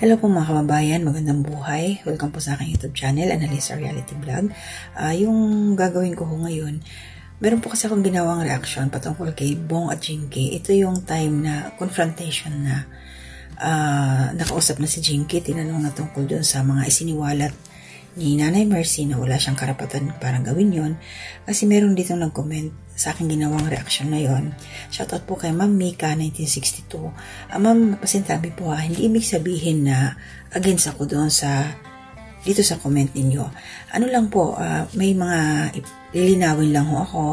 Hello po mga kababayan, magandang buhay. Welcome po sa aking YouTube channel, Analisa Reality Vlog. Yung gagawin ko ngayon, meron po kasi akong ginawang reaction patungkol kay Bong at Jinky. Ito yung time na confrontation na nakausap na si Jinky, tinanong na tungkol doon sa mga isiniwalat ni Nanay Mercy na wala siyang karapatan parang gawin yon. Kasi meron dito nag-comment sa aking ginawang reaction na yon. Shoutout po kay Ma'am Mika 1962. Ma'am, pasintabi po hindi ibig sabihin na against ako doon sa dito sa comment ninyo. Ano lang po, may mga lilinawin lang ho ako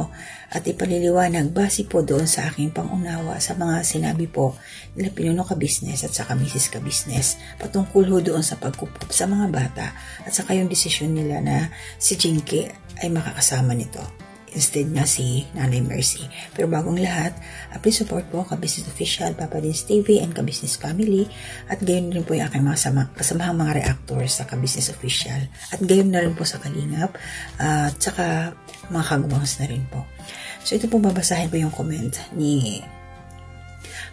at ipaliliwanag base po doon sa aking pangunawa sa mga sinabi po nila Pinuno Ka-Business at saka Mrs. Ka-Business patungkol ho doon sa pagkukup sa mga bata at saka yung desisyon nila na si Jinky ay makakasama nito instead na si Nanay Mercy. Pero bagong lahat, please support po Ka-Business Official, Papa Dins TV and Ka-Business Family at gayon rin po yung aking mga kasamahang mga reactors sa Ka-Business Official at gayon na rin po sa Kalingap at saka mga kagwangs na rin po. So ito po babasahin ko yung comment ni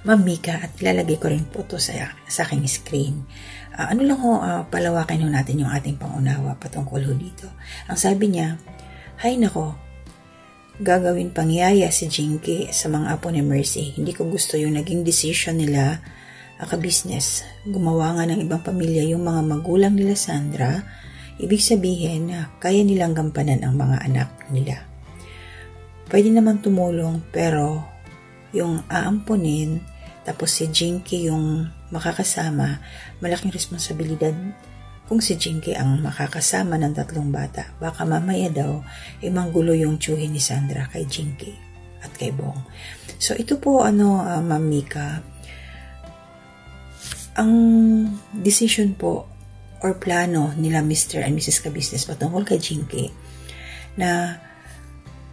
Ma'am Mika at ilalagay ko rin po ito sa aking screen. Ano lang ho, palawakin ho natin yung ating pangunawa patungkol ho dito. Ang sabi niya, "Hay nako, gagawin pangyaya si Jinky sa mga apo ni Mercy. Hindi ko gusto yung naging decision nila Ka-Business. Gumawa nga ng ibang pamilya yung mga magulang nila Sandra. Ibig sabihin na kaya nilang gampanan ang mga anak nila. Pwede naman tumulong pero yung aamponin tapos si Jinky yung makakasama, malaking responsibilidad kung si Jinky ang makakasama ng tatlong bata. Baka mamaya daw manggulo yung tiyuhin ni Sandra kay Jinky at kay Bong." So ito po Ma'am Mika, ang decision po or plano nila Mr. and Mrs. Ka-Business patungkol kay Jinky na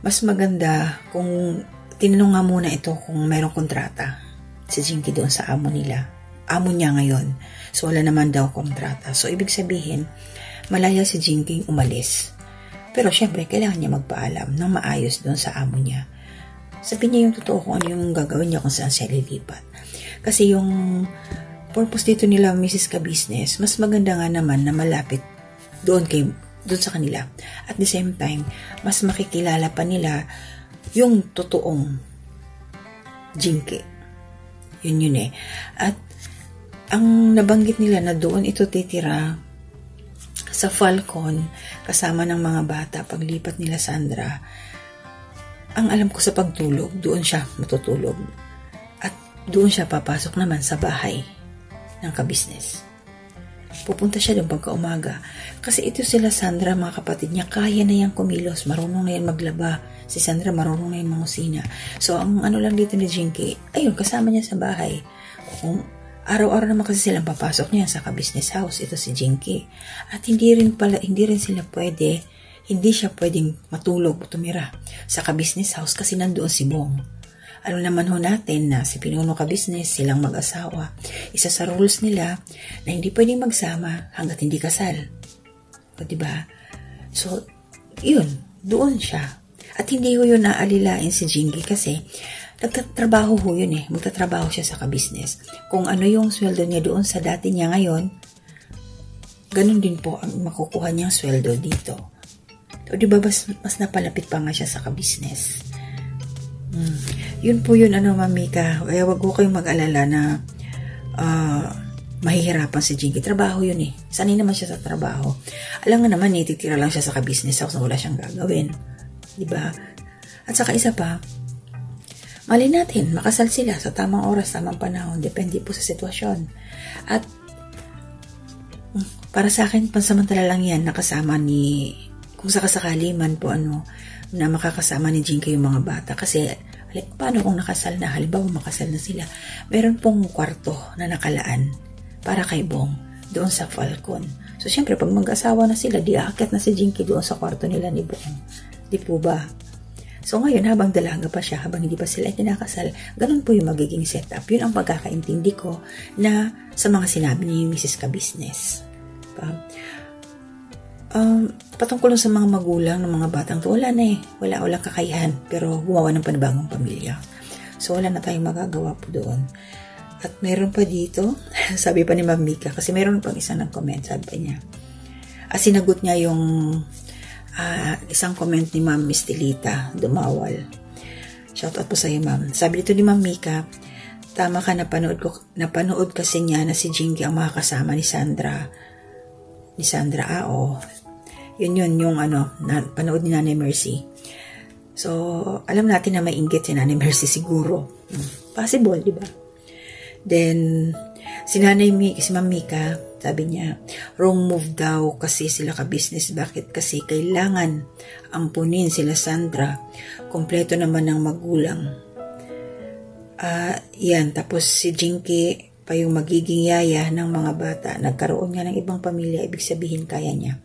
mas maganda kung tinanong nga muna ito kung mayroong kontrata si Jinky doon sa amo nila. Amo niya ngayon. So, wala naman daw kontrata. So, ibig sabihin, malaya si Jinky umalis. Pero, syempre, kailangan niya magpaalam ng maayos doon sa amo niya. Sabihin niya yung totoo kung ano yung gagawin niya kung saan siya lilipat. Kasi yung purpose dito nila Mrs. Ka-Business, mas maganda nga naman na malapit doon sa kanila. At the same time, mas makikilala pa nila yung totoong Jinky. Yun eh. At ang nabanggit nila na doon ito titira sa Falcon kasama ng mga bata paglipat nila Sandra. Ang alam ko sa pagtulog, doon siya matutulog. At doon siya papasok naman sa bahay ng Ka-Business. Pupunta siya doon pagka-umaga. Kasi ito sila Sandra, mga kapatid niya, kaya na yan kumilos. Marunong na yan maglaba. Si Sandra marunong na yan mangusina. So, ang ano lang dito ni Jinky, ayun, kasama niya sa bahay. Kung araw-araw naman kasi silang papasok niya sa Ka-Business house, ito si Jinky. At hindi rin siya pwedeng matulog o tumira sa Ka-Business house kasi nandoon si Bong. Alam naman ho natin na si Pinuno Ka-Business, silang mag-asawa. Isa sa rules nila na hindi pwedeng magsama hanggat hindi kasal. O diba? So, yun, doon siya. At hindi ho yun naalilain si Jinky kasi nagtatrabaho ho yun eh. Magtatrabaho siya sa Ka-Business. Kung ano yung sweldo niya doon sa dati niya ngayon, ganun din po ang makukuha niyang sweldo dito. O diba mas napalapit pa nga siya sa Ka-Business. Yun po yun Ma'am Mika. Kaya wag ko kayong mag-alala na mahihirapan si Jinky. Trabaho yun eh. Sanay naman siya sa trabaho. Alam nga naman titira lang siya sa Ka-Business house na wala siyang gagawin. Diba? At saka isa pa, mali natin, makasal sila sa tamang oras, tamang panahon. Depende po sa sitwasyon. At para sa akin, pansamantala lang yan nakasama kung sakasakali man po na makakasama ni Jinky yung mga bata. Kasi paano kung nakasal na, halimbawa makasal na sila, meron pong kwarto na nakalaan para kay Bong doon sa Falcon. So syempre pag mag-asawa na sila, di aakyat na si Jinky doon sa kwarto nila ni Bong. Di po ba? So ngayon, habang dalaga pa siya, habang hindi pa sila kinakasal, ganun po yung magiging setup. Yun ang pagkakaintindi ko na sa mga sinabi ni Mrs. Ka-Business. Patungkol sa mga magulang ng mga batang to, walang kakayahan, pero gumawa ng panibagong pamilya. So wala na tayong magagawa po doon. At meron pa dito, sabi pa ni Ma'am Mika, kasi meron pang isa ng comment, sabi pa niya. Sinagot niya yung isang comment ni Ma'am Mistilita Dumawal. Shoutout po sa iyo, Ma'am. Sabi dito ni Ma'am Mika, tama ka, napanood kasi niya na si Jinky ang makakasama ni Sandra. Ni Sandra, Yun, yung panood ni Nanay Mercy. So, alam natin na may inggit si Nanay Mercy siguro. Possible, di ba? Then, si Ma'am Mika, sabi niya, wrong move daw kasi sila ka-business. Bakit? Kasi kailangan ampunin sila Sandra. Kompleto naman ng magulang. Yan. Tapos si Jinky pa yung magiging yaya ng mga bata. Nagkaroon nga ng ibang pamilya. Ibig sabihin, kaya niya.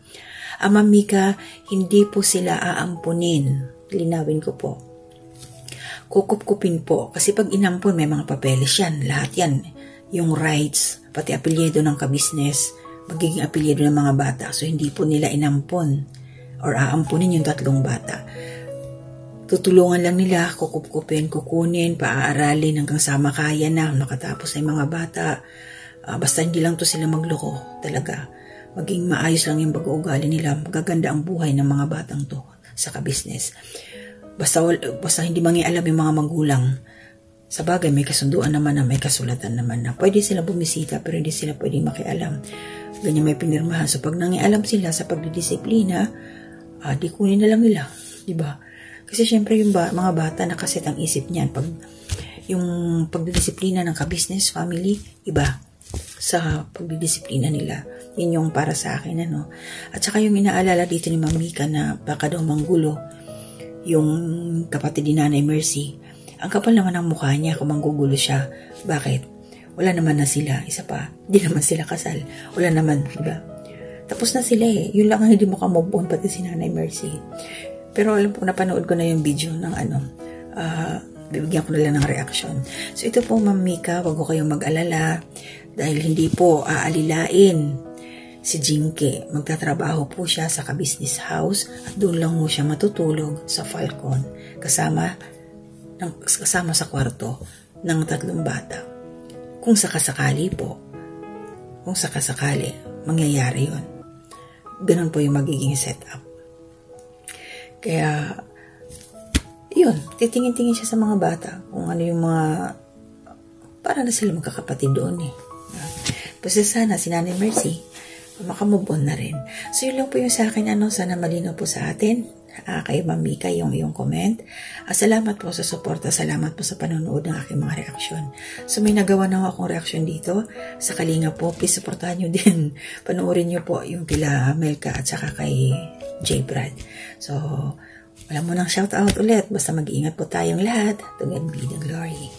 Ma'am Mika, hindi po sila aampunin. Linawin ko po. Kukup-kupin po. Kasi pag inampon, may mga papeles yan. Lahat yan. Yung rights, pati apelyido ng ka-business, magiging apelyido ng mga bata. So, hindi po nila inampon or aampunin yung 3 bata. Tutulungan lang nila, kukup-kupin, kukunin, paaaralin hanggang sa makaya na, makatapos na yung mga bata. Basta hindi lang to sila magloko talaga. Maging maayos lang yung pag-uugali nila. Magaganda ang buhay ng mga batang to sa ka-business. Basta hindi mangialam yung mga magulang. Sa bagay, may kasunduan naman na may kasulatan naman na pwede sila bumisita pero hindi sila pwedeng makialam. Ganyan may pinirmahan. So, pag nangialam sila sa pagdidisiplina, di kunin na lang nila. Diba? Kasi syempre yung mga bata nakaset ang isip niyan. Pag yung pagdidisiplina ng ka-business family, iba sa pagdidisiplina nila. Yun yung para sa akin. At saka yung inaalala dito ni Ma'am Mika na baka daw manggulo yung kapatid ni Nanay Mercy. Ang kapal naman ng mukha niya kung manggugulo siya. Bakit? Wala naman na sila. Isa pa, hindi naman sila kasal. Wala naman, diba? Tapos na sila eh. Yun lang ang hindi mo ka-move on, pati si Nanay Mercy. Pero alam po, napanood ko na yung video ng bibigyan ko na lang ng reaction. So ito po, Ma'am Mika, wag ko kayong mag-alala dahil hindi po aalilain si Jinky. Magtatrabaho po siya sa ka-business house at doon lang mo siya matutulog sa Falcon kasama sa kwarto ng 3 bata. Kung sakasakali mangyayari yun. Ganun po yung magiging setup. Kaya, yun, titingin-tingin siya sa mga bata kung ano yung para na sila magkakapatid doon eh. Kasi sana si Nanay Mercy makamove on na rin. So yun lang po yung sa akin, sana malinaw po sa atin. Kay Ma'am Mika yung comment. Salamat po sa suporta, salamat po sa panonood ng aking mga reaksyon. So may nagawa na akong reaksyon dito sa Kalinga po. Please supportahan nyo din. Panoorin nyo po yung kila Melka at saka kay J. Brad. So wala mo nang shout out ulit. Basta mag-iingat po tayong lahat. To God be the glory.